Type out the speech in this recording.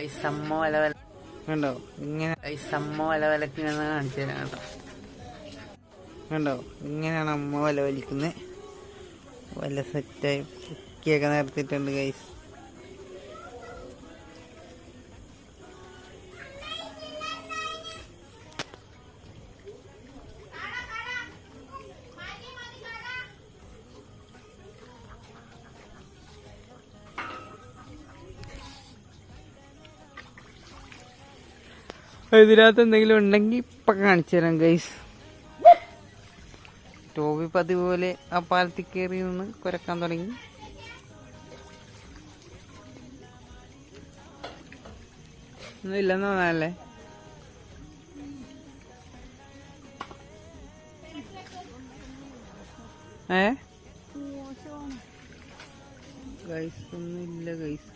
ഐസമ്മ വല കണ്ടോ, ഇങ്ങനെ ഐസമ്മ വല വലക്കിനെന്ന് കാണിച്ചു തരാം കേട്ടോ. കണ്ടോ, ഇങ്ങനെയാണ് അമ്മ വല വലിക്കുന്നത്. വല സെറ്റായി കുക്കിയൊക്കെ നിരത്തിയിട്ടുണ്ട് ഗൈസ്. ഇതിനകത്ത് എന്തെങ്കിലും ഉണ്ടെങ്കിൽ ഇപ്പൊ കാണിച്ചു തരാം ഗൈസ്. ടോബി പതിവ് പോലെ ആ പാലത്തിൽ കയറി നിന്ന് കുരക്കാൻ തുടങ്ങി. ഒന്നും ഇല്ലെന്ന് തോന്നാനല്ലേ. ഗൈസ് ഒന്നും ഇല്ല ഗൈസ്.